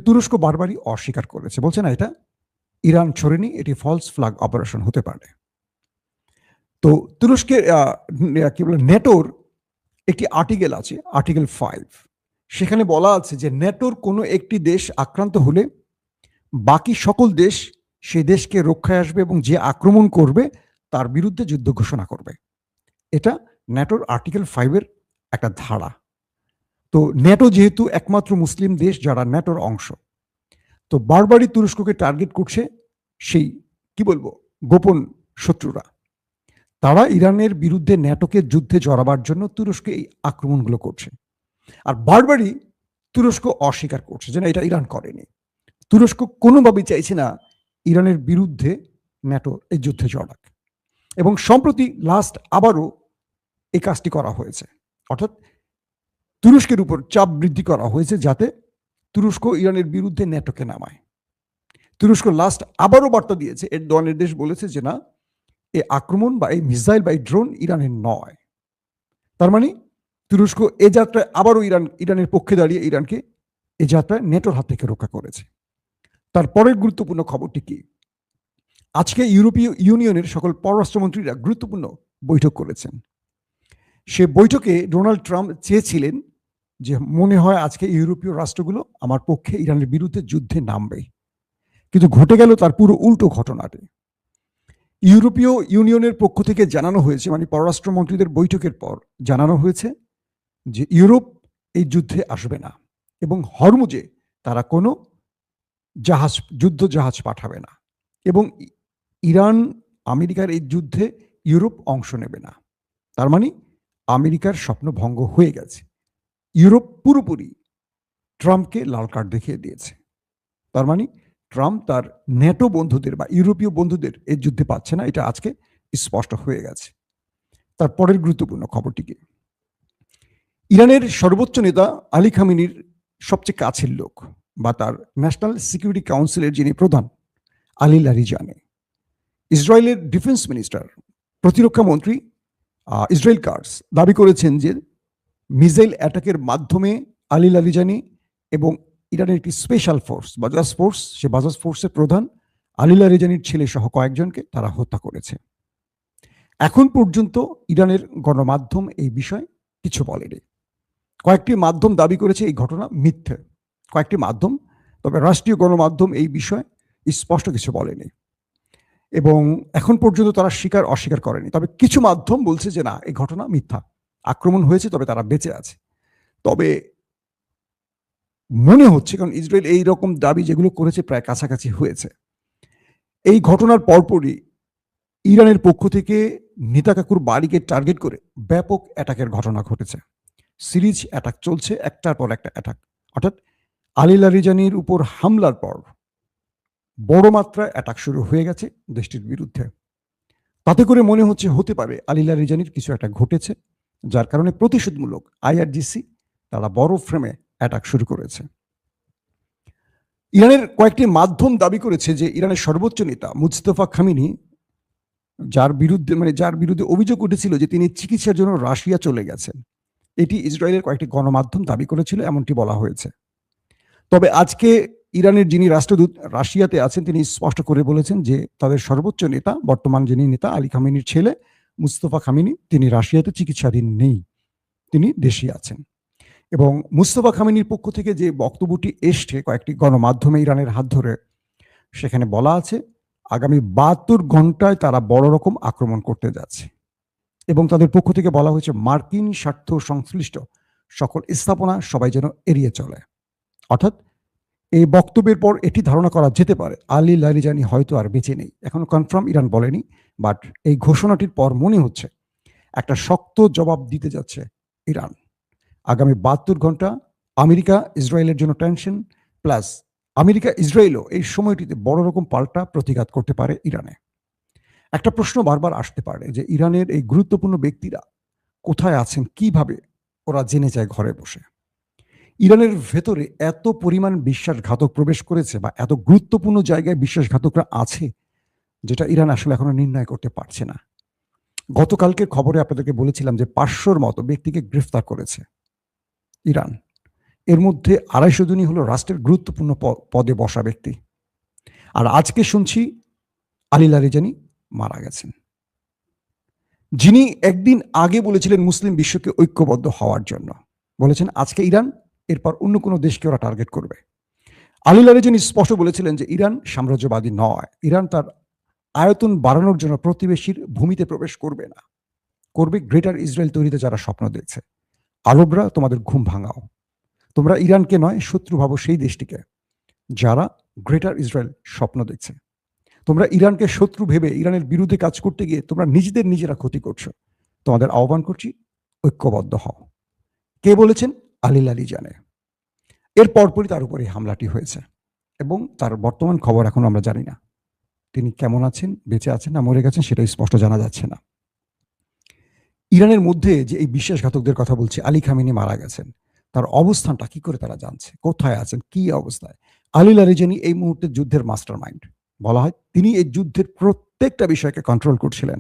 তুরস্ক বারবারই অস্বীকার করেছে, বলছে না এটা ইরান ছোড়েনি, এটি ফলস ফ্ল্যাগ অপারেশন হতে পারে। তো তুরস্কের কি বলে নেটোর একটি আর্টিকেল আছে, আর্টিকেল 5, সেখানে বলা আছে যে নেটোর কোনো একটি দেশ আক্রান্ত হলে বাকি সকল দেশ সেই দেশকে রক্ষায় আসবে এবং যে আক্রমণ করবে তার বিরুদ্ধে যুদ্ধ ঘোষণা করবে। এটা ন্যাটোর আর্টিকেল 5-এর একটা ধারা। তো ন্যাটো যেহেতু একমাত্র মুসলিম দেশ যারা ন্যাটোর অংশ, তো বারবারই তুরস্ককে টার্গেট করছে সেই কি বলবো গোপন শত্রুরা। তারা ইরানের বিরুদ্ধে ন্যাটোকে যুদ্ধে জড়াবার জন্য তুরস্কে এই আক্রমণগুলো করছে। আর বারবারই তুরস্ক অস্বীকার করছে যে না, এটা ইরান করেনি। তুরস্ক কোনোভাবেই চাইছে না ইরানের বিরুদ্ধে ন্যাটো এই যুদ্ধে জড়াক। এবং সম্প্রতি লাস্ট আবারও এই কাজটি করা হয়েছে, অর্থাৎ তুরস্কের উপর চাপ বৃদ্ধি করা হয়েছে যাতে তুরস্ক ইরানের বিরুদ্ধে ন্যাটোকে নামায়। তুরস্ক লাস্ট আবারও বার্তা দিয়েছে, এর নির্দেশ বলেছে যে না, এই আক্রমণ বা এই মিসাইল বা এই ড্রোন ইরানের নয়। তার মানে তুরস্ক এ যাত্রায় আবারও ইরানের পক্ষে দাঁড়িয়ে ইরানকে এ যাত্রায় নেটোর হাত থেকে রক্ষা করেছে। তারপরের গুরুত্বপূর্ণ খবরটি কি? আজকে ইউরোপীয় ইউনিয়নের সকল পররাষ্ট্রমন্ত্রীরা গুরুত্বপূর্ণ বৈঠক করেছেন। সে বৈঠকে ডোনাল্ড ট্রাম্প চেয়েছিলেন যে মনে হয় আজকে ইউরোপীয় রাষ্ট্রগুলো আমার পক্ষে ইরানের বিরুদ্ধে যুদ্ধে নামবে, কিন্তু ঘটে গেল তার পুরো উল্টো ঘটনাটি। ইউরোপীয় ইউনিয়নের পক্ষ থেকে জানানো হয়েছে, মানে পররাষ্ট্রমন্ত্রীদের বৈঠকের পর জানানো হয়েছে যে ইউরোপ এই যুদ্ধে আসবে না এবং হরমুজে তারা কোনো যুদ্ধ জাহাজ পাঠাবে না, এবং ইরান আমেরিকার এই যুদ্ধে ইউরোপ অংশ নেবে না। তার মানে আমেরিকার স্বপ্ন ভঙ্গ হয়ে গেছে। ইউরোপ পুরোপুরি ট্রাম্পকে লাল কার্ড দেখিয়ে দিয়েছে। তার মানে ট্রাম্প তার ন্যাটো বন্ধুদের বা ইউরোপীয় বন্ধুদের এই যুদ্ধে পাচ্ছে না, এটা আজকে স্পষ্ট হয়ে গেছে। তারপরের গুরুত্বপূর্ণ খবরটি কি? ইরানের সর্বোচ্চ নেতা আলী খামেনির সবচেয়ে কাছের লোক বা তার ন্যাশনাল সিকিউরিটি কাউন্সিলের যিনি প্রধান আলী লারিজানি, ইসরায়েলের ডিফেন্স মিনিস্টার, প্রতিরক্ষা মন্ত্রী ইসরায়েল কার্স দাবি করেছেন যে মিসাইল অ্যাটাকের মাধ্যমে আলী লারিজানি এবং ইরানের একটি স্পেশাল ফোর্স বাজাজ ফোর্স, সে বাজাজ ফোর্সের প্রধান আলী লারিজানির ছেলে সহ কয়েকজনকে তারা হত্যা করেছে। এখন পর্যন্ত ইরানের গণমাধ্যম এই বিষয়ে কিছু বলেনি। কয়েকটি মাধ্যম দাবি করেছে এই ঘটনা মিথ্যে, কয়েকটি মাধ্যম, তবে রাষ্ট্রীয় গণমাধ্যম এই বিষয়ে স্পষ্ট কিছু বলেনি এবং এখন পর্যন্ত তারা অস্বীকার করেনি। তবে কিছু মাধ্যম বলছে যে না, এই ঘটনা মিথ্যা, আক্রমণ হয়েছে, তবে তারা বেঁচে আছে। তবে মনে হচ্ছে, কারণ ইসরায়েল এই রকম দাবি যেগুলো করেছে প্রায় কাছাকাছি হয়েছে, এই ঘটনার পরপরই ইরানের পক্ষ থেকে নেতা কাকুর বাড়িকে টার্গেট করে ব্যাপক অ্যাটাকের ঘটনা ঘটেছে। সিরিজ অ্যাটাক চলছে, একটার পর একটা অ্যাটাক, অর্থাৎ আলী লারিজানির উপর হামলার পর বড় মাত্রায় অ্যাটাক শুরু হয়ে গেছে দেশটির বিরুদ্ধে। তাতে করে মনে হতে পারে আলী লারিজানির কিছু একটা ঘটেছে, যার কারণে প্রতিশোধমূলক আইআরজিসি তারা বড় ফ্রেমে অ্যাটাক শুরু করেছে। ইরানের কয়েকটি মাধ্যম দাবি করেছে যে ইরানের সর্বোচ্চ নেতা মুস্তফা খামেনি, যার বিরুদ্ধে অভিযোগ উঠেছিল যে তিনি চিকিৎসার জন্য রাশিয়া চলে গেছেন, এটি ইসরায়েলের কয়েকটি গণমাধ্যম দাবি করেছিল, এমনটি বলা হয়েছে। তবে আজকে ইরানের যিনি রাষ্ট্রদূত রাশিয়াতে আছেন, তিনি স্পষ্ট করে বলেছেন যে তাদের সর্বোচ্চ নেতা, বর্তমান যিনি নেতা আলী খামেনির ছেলে মুস্তফা খামেনি, তিনি রাশিয়াতে চিকিৎসাধীন নেই, তিনি দেশে আছেন। এবং মুস্তফা খামেনির পক্ষ থেকে যে বক্তব্যটি এসছে কয়েকটি গণমাধ্যমে ইরানের হাত ধরে, সেখানে বলা আছে আগামী 72 ঘন্টায় তারা বড় রকম আক্রমণ করতে যাচ্ছে এবং তাদের পক্ষ থেকে বলা হয়েছে মার্কিন স্বার্থ সংশ্লিষ্ট সকল স্থাপনা সবাই যেন এড়িয়ে চলে। অর্থাৎ এই বক্তব্যের পর এটি ধারণা করা যেতে পারে আলী লারিজানি হয়তো আর বেঁচে নেই। এখনো কনফার্ম ইরান বলেনি, বাট এই ঘোষণাটির পর মনে হচ্ছে একটা শক্ত জবাব দিতে যাচ্ছে ইরান। আগামী 72 ঘন্টা আমেরিকা ইসরায়েলের জন্য টেনশন, প্লাস আমেরিকা ইসরায়েলও এই সময়টিতে বড় রকম পাল্টা প্রতিঘাত করতে পারে ইরানে। একটা প্রশ্ন বারবার আসতে পারে যে ইরানের এই গুরুত্বপূর্ণ ব্যক্তিরা কোথায় আছেন, কিভাবে ওরা জেনে যায় ঘরে বসে? ইরানের ভেতরে এত পরিমাণ বিশ্বাসঘাতক প্রবেশ করেছে বা এত গুরুত্বপূর্ণ জায়গায় বিশ্বাসঘাতকরা আছে, যেটা ইরান আসলে এখনো নির্ণয় করতে পারছে না। গতকালকের খবরে আপনাদেরকে বলেছিলাম যে 500-র মতো ব্যক্তিকে গ্রেফতার করেছে ইরান, এর মধ্যে 250 জনই হলো রাষ্ট্রের গুরুত্বপূর্ণ পদে বসা ব্যক্তি। আর আজকে শুনছি আলী লারিজানি মারা গেছেন, যিনি একদিন আগে বলেছিলেন মুসলিম বিশ্বকে ঐক্যবদ্ধ হওয়ার জন্য। বলেছেন আজকে ইরান, এরপর অন্য কোনো দেশকে ওরা টার্গেট করবে। আলী লারিজানি স্পষ্ট বলেছিলেন যে ইরান সাম্রাজ্যবাদী নয়, ইরান তার আয়তন বাড়ানোর জন্য প্রতিবেশীর ভূমিতে প্রবেশ করবে না, করবে গ্রেটার ইসরায়েল তৈরিতে যারা স্বপ্ন দেখছে। আরবরা তোমাদের ঘুম ভাঙাও, তোমরা ইরানকে নয় শত্রু ভাবো সেই দেশটিকে যারা গ্রেটার ইসরায়েল স্বপ্ন দেখছে। তোমরা ইরানকে শত্রু ভেবে ইরানের বিরুদ্ধে কাজ করতে গিয়ে তোমরা নিজেরা ক্ষতি করছো। তোমাদের আহ্বান করছি ঐক্যবদ্ধ হও। কে বলেছেন? Ali Larijani. এর পরপরই তার উপরে হামলাটি হয়েছে এবং তার বর্তমান খবর এখনো আমরা জানি না। তিনি কেমন আছেন, বেঁচে আছেন না মরে গেছেন সেটাই স্পষ্ট জানা যাচ্ছে না। ইরানের মধ্যে যে এই বিশ্বাসঘাতকদের কথা বলছে, আলী খামেনি মারা গেছেন, তার অবস্থানটা কি করে তারা জানছে, কোথায় আছেন, কি অবস্থায়? আলী লারিজানি এই মুহূর্তে যুদ্ধের মাস্টার মাইন্ড বলা হয়। তিনি এই যুদ্ধের প্রত্যেকটা বিষয়কে কন্ট্রোল করছিলেন।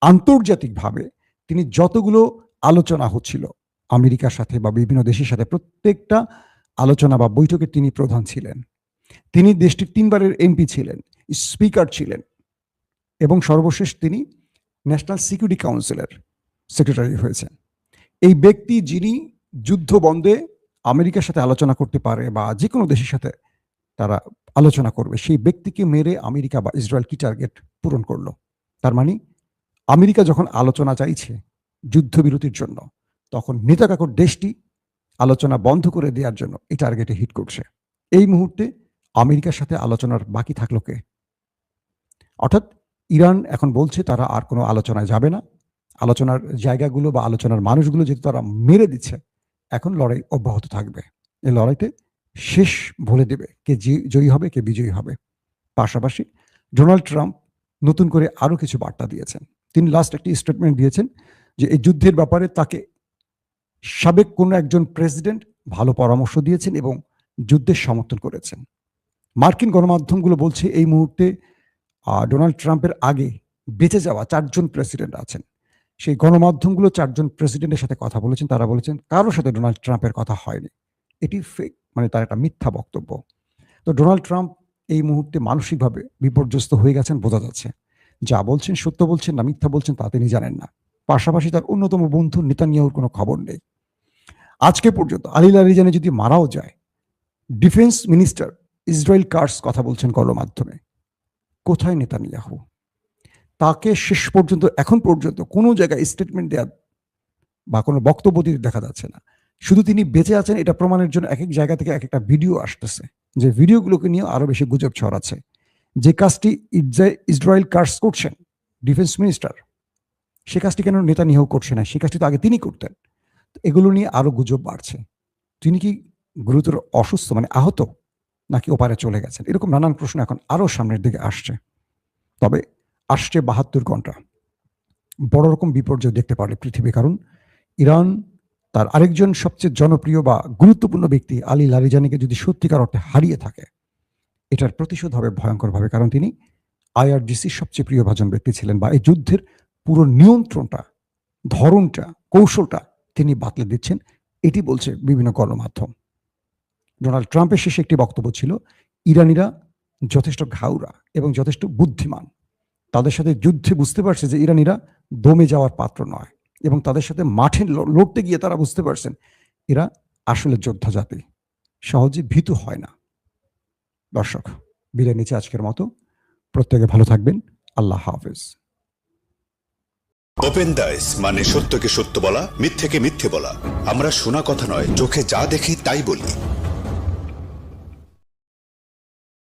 আন্তর্জাতিকভাবে তিনি যতগুলো আলোচনা হচ্ছিল আমেরিকার সাথে বা বিভিন্ন দেশের সাথে, প্রত্যেকটা আলোচনা বা বৈঠকে তিনি প্রধান ছিলেন। তিনি দেশটির 3 বারের এমপি ছিলেন, স্পিকার ছিলেন এবং সর্বশেষ তিনি ন্যাশনাল সিকিউরিটি কাউন্সিলের সেক্রেটারি হয়েছেন। এই ব্যক্তি যিনি যুদ্ধ বন্ধে আমেরিকার সাথে আলোচনা করতে পারে বা যে কোনো দেশের সাথে তারা আলোচনা করবে, সেই ব্যক্তিকে মেরে আমেরিকা বা ইসরায়েল কি টার্গেট পূরণ করলো? তার মানে আমেরিকা যখন আলোচনা চাইছে যুদ্ধবিরতির জন্য, তখন নেতাকাকুর দেশটি আলোচনা বন্ধ করে দেওয়ার জন্য এই টার্গেটে হিট করছে। এই মুহূর্তে আমেরিকার সাথে আলোচনার বাকি থাকলো কে? অর্থাৎ ইরান এখন বলছে তারা আর কোনো আলোচনায় যাবে না। আলোচনার জায়গাগুলো বা আলোচনার মানুষগুলো যেহেতু তারা মেরে দিচ্ছে, এখন লড়াই অব্যাহত থাকবে। এই লড়াইতে শেষ বলে দেবে কে জয়ী হবে, কে বিজয়ী হবে। পাশাপাশি ডোনাল্ড ট্রাম্প নতুন করে আরো কিছু বার্তা দিয়েছেন। তিনি লাস্ট একটি স্টেটমেন্ট দিয়েছেন যে এই যুদ্ধের ব্যাপারে তাকে সাবেক কোনো একজন প্রেসিডেন্ট ভালো পরামর্শ দিয়েছেন এবং যুদ্ধের সমর্থন করেছেন। মার্কিন গণমাধ্যমগুলো বলছে এই মুহূর্তে ডোনাল্ড ট্রাম্পের আগে বেঁচে যাওয়া 4 জন প্রেসিডেন্ট আছেন। সেই গণমাধ্যমগুলো 4 জন প্রেসিডেন্টের সাথে কথা বলেছেন, তারা বলেছেন কারোর সাথে ডোনাল্ড ট্রাম্পের কথা হয়নি। এটি ফেক, মানে তার একটা মিথ্যা বক্তব্য। তো ডোনাল্ড ট্রাম্প এই মুহূর্তে মানসিকভাবে বিপর্যস্ত হয়ে গেছেন বোঝা যাচ্ছে। যা বলছেন সত্য বলছেন না মিথ্যা বলছেন তা তিনি জানেন না। পাশাপাশি তার অন্যতম বন্ধু নেতানিয়াহুর কোনো খবর নেই। আজকে পর্যন্ত আলী লারিজানি যদি মারাও যায়, ডিফেন্স মিনিস্টার ইসরায়েল কাটজ কথা বলছেন গণমাধ্যমে। কোথায় নেতানিয়াহু? তাকে শেষ পর্যন্ত এখন পর্যন্ত কোনো জায়গায় স্টেটমেন্ট দেওয়া বা কোনো বক্তব্য দিতে দেখা যাচ্ছে না। শুধু তিনি বেঁচে আছেন এটা প্রমাণের জন্য এক এক জায়গা থেকে এক একটা ভিডিও আসতেছে, যে ভিডিওগুলোকে নিয়ে আরো বেশি গুজব ছড়াচ্ছে। যে কাজটি ইসরায়েল কাটজ করছেন ডিফেন্স মিনিস্টার, সে কাজটি কেন নেতানিয়াহু করছে না? সে কাজটি তো আগে তিনি করতেন। এগুলো নিয়ে আরো গুজব বাড়ছে। তিনি কি গুরুতর অসুস্থ, মানে আহত, নাকি ওপারে চলে গেছেন? এরকম নানান প্রশ্ন এখন আরো সামনের দিকে আসছে। তবে আসছে 72 ঘন্টা বড় রকম বিপর্যয় দেখতে পারে পৃথিবী। কারণ ইরান তার আরেকজন সবচেয়ে জনপ্রিয় বা গুরুত্বপূর্ণ ব্যক্তি আলী লারিজানিকে যদি সত্যিকার অর্থে হারিয়ে থাকে, এটার প্রতিশোধ হবে ভয়ঙ্করভাবে। কারণ তিনি আইআরজিসির সবচেয়ে প্রিয়ভাজন ব্যক্তি ছিলেন, বা এই যুদ্ধের পুরো নিয়ন্ত্রণটা, ধরনটা, কৌশলটা তিনি বাতলে দিচ্ছেন, এটি বলছে বিভিন্ন গণমাধ্যম। ডোনাল্ড ট্রাম্পের শেষে একটি বক্তব্য ছিল, ইরানিরা যথেষ্ট ঘাউরা এবং যথেষ্ট বুদ্ধিমান। তাদের সাথে যুদ্ধে বুঝতে পারছে যে ইরানিরা দমে যাওয়ার পাত্র নয়, এবং তাদের সাথে মাঠে লড়তে গিয়ে তারা বুঝতে পারছেন এরা আসলে যোদ্ধা জাতি, সহজে ভীতু হয় না। দর্শক, বিদায় নিচ্ছে আজকের মতো। প্রত্যেকে ভালো থাকবেন। আল্লাহ হাফেজ। ওপেন দাইস মানে সত্যকে সত্য বলা, মিথ্যেকে মিথ্যে বলা। আমরা শোনা কথা নয়, চোখে যা দেখি তাই বলি।